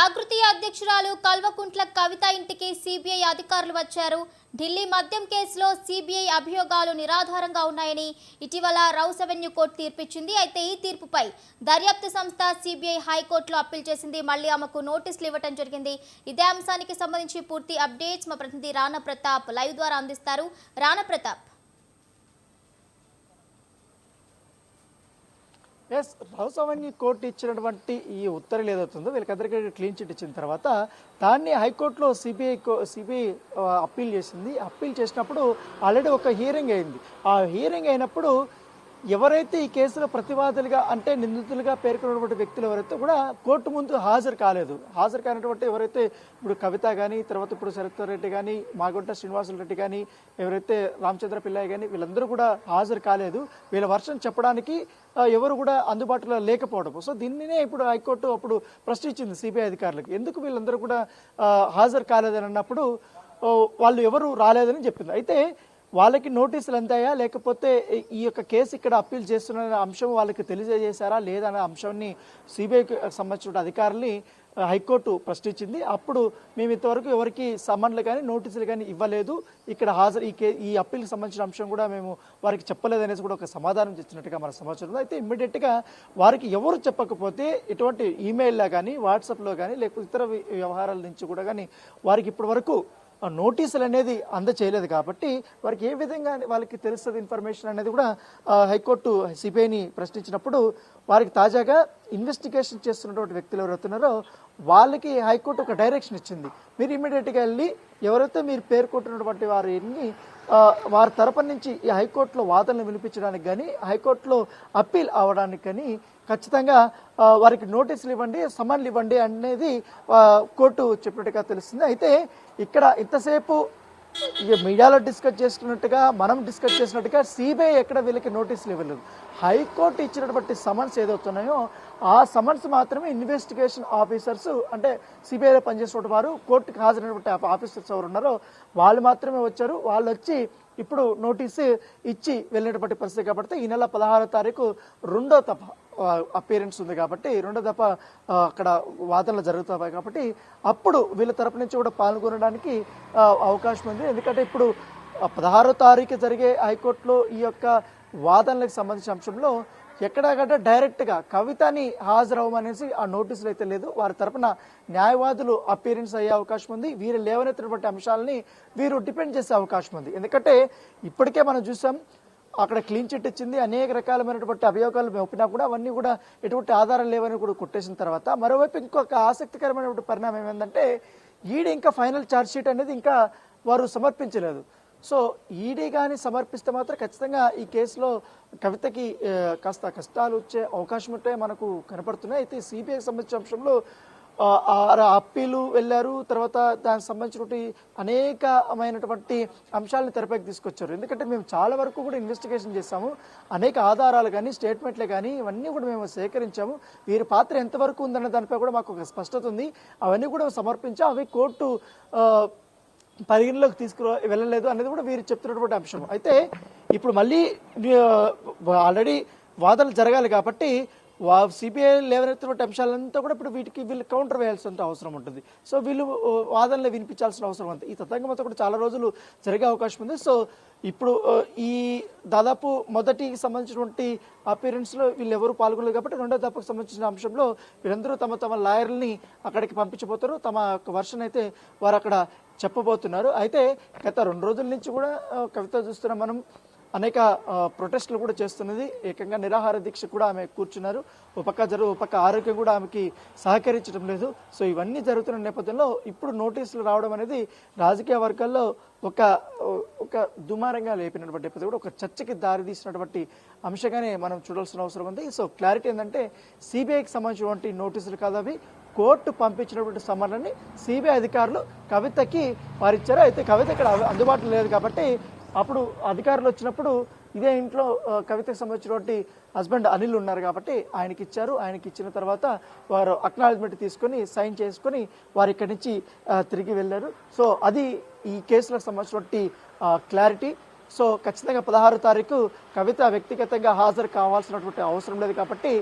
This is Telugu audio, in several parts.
జాగృతి అధ్యక్షురాలు కల్వకుంట్ల కవిత ఇంటికి సిబిఐ అధికారులు వచ్చారు. ఢిల్లీ మద్యం కేసులో సిబిఐ అభియోగాలు నిరాధారంగా ఉన్నాయని ఇటీవల రౌస్ అవెన్యూ కోర్టు తీర్పిచ్చింది. అయితే ఈ తీర్పుపై దర్యాప్తు సంస్థ సిబిఐ హైకోర్టులో అప్పీల్ చేసింది. మళ్లీ ఆమెకు నోటీసులు ఇవ్వడం జరిగింది. ఇదే అంశానికి సంబంధించి పూర్తి అప్డేట్స్ మా ప్రతినిధి రాణా ప్రతాప్ లైవ్ ద్వారా అందిస్తారు. Rana Pratap. Rows avenue court ఇచ్చినటువంటి ఈ ఉత్తర్వులు ఏదవుతుందో వీళ్ళకందరికీ క్లీన్ చిట్ ఇచ్చిన తర్వాత దాన్ని హైకోర్టులో సిబిఐ అప్పీల్ చేసింది. అప్పీల్ చేసినప్పుడు ఆల్రెడీ ఒక హియరింగ్ అయింది. ఆ హియరింగ్ అయినప్పుడు ఎవరైతే ఈ కేసులో ప్రతివాదులుగా అంటే నిందితులుగా పేర్కొన్నటువంటి వ్యక్తులు ఎవరైతే కూడా కోర్టు ముందు హాజరు కానటువంటి ఎవరైతే ఇప్పుడు కవిత కానీ, తర్వాత ఇప్పుడు శరత్ రెడ్డి కానీ, మాగుంట శ్రీనివాసులు రెడ్డి కానీ, ఎవరైతే రామచంద్ర పిల్లయ్య కానీ వీళ్ళందరూ కూడా హాజరు కాలేదు. వీళ్ళ వర్షం చెప్పడానికి ఎవరు కూడా అందుబాటులో లేకపోవడం. సో దీనినే ఇప్పుడు హైకోర్టు అప్పుడు ప్రశ్నించింది సిబిఐ అధికారులకు, ఎందుకు వీళ్ళందరూ కూడా హాజరు కాలేదని అన్నప్పుడు వాళ్ళు ఎవరు రాలేదని చెప్పింది. అయితే వాళ్ళకి నోటీసులు అందాయా, లేకపోతే ఈ యొక్క కేసు ఇక్కడ అప్పీల్ చేస్తున్న అంశం వాళ్ళకి తెలియజేశారా లేదనే అంశాన్ని సిబిఐకి సంబంధించిన అధికారుల్ని హైకోర్టు ప్రశ్నించింది. అప్పుడు మేము ఇంతవరకు ఎవరికి సమన్లు కానీ నోటీసులు కానీ ఇవ్వలేదు, ఇక్కడ హాజరు ఈ అప్పీల్కి సంబంధించిన అంశం కూడా మేము వారికి చెప్పలేదు అనేసి కూడా ఒక సమాధానం ఇచ్చినట్టుగా మన సమాచారం. అయితే ఇమ్మీడియట్గా వారికి ఎవరు చెప్పకపోతే ఇటువంటి ఈమెయిల్లో కానీ, వాట్సాప్లో కానీ, లేకపోతే ఇతర వ్యవహారాల నుంచి కూడా కానీ వారికి ఇప్పటి వరకు నోటీసులు అనేది అందచేయలేదు. కాబట్టి వారికి ఏ విధంగా వాళ్ళకి తెలుస్తుంది ఇన్ఫర్మేషన్ అనేది కూడా హైకోర్టు సిబిఐని ప్రశ్నించినప్పుడు వారికి తాజాగా ఇన్వెస్టిగేషన్ చేస్తున్నటువంటి వ్యక్తులు ఎవరైతున్నారో వాళ్ళకి హైకోర్టు ఒక డైరెక్షన్ ఇచ్చింది. మీరు ఇమీడియట్గా వెళ్ళి ఎవరైతే మీరు పేర్కొంటున్నటువంటి వారి తరపు నుంచి ఈ హైకోర్టులో వాదనలు వినిపించడానికి కానీ, హైకోర్టులో అప్పీల్ అవ్వడానికి కానీ ఖచ్చితంగా వారికి నోటీసులు ఇవ్వండి, సమన్లు ఇవ్వండి అనేది కోర్టు చెప్పినట్టుగా తెలుస్తుంది. అయితే ఇక్కడ ఇంతసేపు మీడియాలో డిస్కస్ చేసుకున్నట్టుగా మనం డిస్కస్ చేసినట్టుగా సిబిఐ ఎక్కడ వీళ్ళకి నోటీసులు ఇవ్వలేదు. హైకోర్టు ఇచ్చినటువంటి సమన్స్ ఏదవుతున్నాయో ఆ సమన్స్ మాత్రమే ఇన్వెస్టిగేషన్ ఆఫీసర్స్ అంటే సిబిఐలో పనిచేసిన వారు, కోర్టుకు హాజరైనటువంటి ఆఫీసర్స్ ఎవరు ఉన్నారో వాళ్ళు మాత్రమే వచ్చారు. వాళ్ళు వచ్చి ఇప్పుడు నోటీసు ఇచ్చి వెళ్ళినటువంటి పరిస్థితి. కాబట్టి ఈ నెల 16వ తారీఖు రెండో దఫా అపీరెన్స్ ఉంది. కాబట్టి రెండో దఫా అక్కడ వాదనలు జరుగుతాయి. కాబట్టి అప్పుడు వీళ్ళ తరపు నుంచి కూడా పాల్గొనడానికి అవకాశం ఉంది. ఎందుకంటే ఇప్పుడు 16వ తారీఖు జరిగే హైకోర్టులో ఈ యొక్క వాదనలకు సంబంధించిన అంశంలో ఎక్కడగడ్డ డైరెక్ట్గా కవితని హాజరవ్వమనేసి ఆ నోటీసులు అయితే లేదు. వారి తరపున న్యాయవాదులు అపీరెన్స్ అయ్యే అవకాశం ఉంది. వీరు లేవనెత్తినటువంటి అంశాలని వీరు డిపెండ్ చేసే అవకాశం ఉంది. ఎందుకంటే ఇప్పటికే మనం చూసాం అక్కడ క్లీన్ చిట్ ఇచ్చింది, అనేక రకాలమైనటువంటి అభియోగాలు మోపినా కూడా అవన్నీ కూడా ఎటువంటి ఆధారం లేవని కూడా కొట్టేసిన తర్వాత మరోవైపు ఇంకొక ఆసక్తికరమైనటువంటి పరిణామం ఏంటంటే ఈడీ ఇంకా ఫైనల్ ఛార్జ్ షీట్ అనేది ఇంకా వారు సమర్పించలేదు. సో ఈడీ కానీ సమర్పిస్తే మాత్రం ఖచ్చితంగా ఈ కేసులో కవితకి కాస్త కష్టాలు వచ్చే అవకాశం ఉంటే మనకు కనపడుతున్నాయి. అయితే సిబిఐకి సంబంధించిన అంశంలో అప్పీలు వెళ్ళారు, తర్వాత దానికి సంబంధించినటువంటి అనేకమైనటువంటి అంశాలను తెరపైకి తీసుకొచ్చారు. ఎందుకంటే మేము చాలా వరకు కూడా ఇన్వెస్టిగేషన్ చేశాము, అనేక ఆధారాలు కానీ స్టేట్మెంట్లే కానీ ఇవన్నీ కూడా మేము సేకరించాము. వీరి పాత్ర ఎంతవరకు ఉందన్న దానిపై కూడా మాకు ఒక స్పష్టత ఉంది. అవన్నీ కూడా సమర్పించాం, అవి కోర్టు పరిగణలోకి వెళ్ళలేదు అనేది కూడా వీరు చెప్తున్నటువంటి అంశం. అయితే ఇప్పుడు మళ్ళీ ఆల్రెడీ వాదనలు జరగాలి కాబట్టి సిబిఐ లేవనెత్తినటువంటి అంశాలంతా కూడా ఇప్పుడు వీళ్ళు కౌంటర్ వేయాల్సిన అవసరం ఉంటుంది. సో వీళ్ళు వాదనలు వినిపించాల్సిన అవసరం ఉంది. ఈ తతంగం అంతా కూడా చాలా రోజులు జరిగే అవకాశం ఉంది. సో ఇప్పుడు ఈ దాదాపు మొదటికి సంబంధించినటువంటి అపీరెన్స్లో వీళ్ళు ఎవరు పాల్గొనలేదు. కాబట్టి రెండో దఫాకు సంబంధించిన అంశంలో వీళ్ళందరూ తమ లాయర్లని అక్కడికి పంపించబోతారు. తమ వర్షన్ అయితే వారు అక్కడ చెప్పబోతున్నారు. అయితే గత 2 రోజుల నుంచి కూడా కవిత చూస్తున్నాం మనం, అనేక ప్రొటెస్టులు కూడా చేస్తున్నది. ఏకంగా నిరాహార దీక్ష కూడా ఆమె కూర్చున్నారు. ఒక పక్క ఆరోగ్యం కూడా ఆమెకి సహకరించడం లేదు. సో ఇవన్నీ జరుగుతున్న నేపథ్యంలో ఇప్పుడు నోటీసులు రావడం అనేది రాజకీయ వర్గాల్లో ఒక దుమారంగా లేపినటువంటి నేపథ్యం కూడా ఒక చర్చకి దారి తీసినటువంటి అంశంగానే మనం చూడాల్సిన అవసరం ఉంది. సో క్లారిటీ ఏంటంటే సిబిఐకి సంబంధించినటువంటి నోటీసులు కాదు అవి, కోర్టు పంపించినటువంటి సమన్లని సిబిఐ అధికారులు కవితకి వారిచ్చారు. అయితే కవిత ఇక్కడ అందుబాటులో లేదు కాబట్టి అప్పుడు అధికారులు వచ్చినప్పుడు ఇదే ఇంట్లో కవితకు సంబంధించినటువంటి హస్బెండ్ అనిల్ ఉన్నారు కాబట్టి ఆయనకి ఇచ్చారు. ఆయనకి ఇచ్చిన తర్వాత వారు అక్నాలెడ్జ్మెంట్ తీసుకొని సైన్ చేసుకొని వారు ఇక్కడి నుంచి తిరిగి వెళ్ళారు. సో అది ఈ కేసులకు సంబంధించినటువంటి క్లారిటీ. సో ఖచ్చితంగా 16వ తారీఖు కవిత వ్యక్తిగతంగా హాజరు కావాల్సినటువంటి అవసరం లేదు కాబట్టి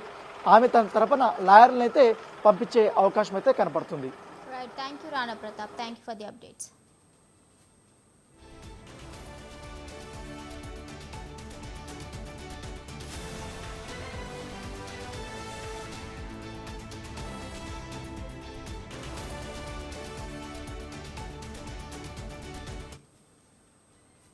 ఆమె తన తరపున లాయర్లను అయితే పంపించే అవకాశం అయితే కనపడుతుంది. Right, thank you Rana Pratap, thank you for the updates.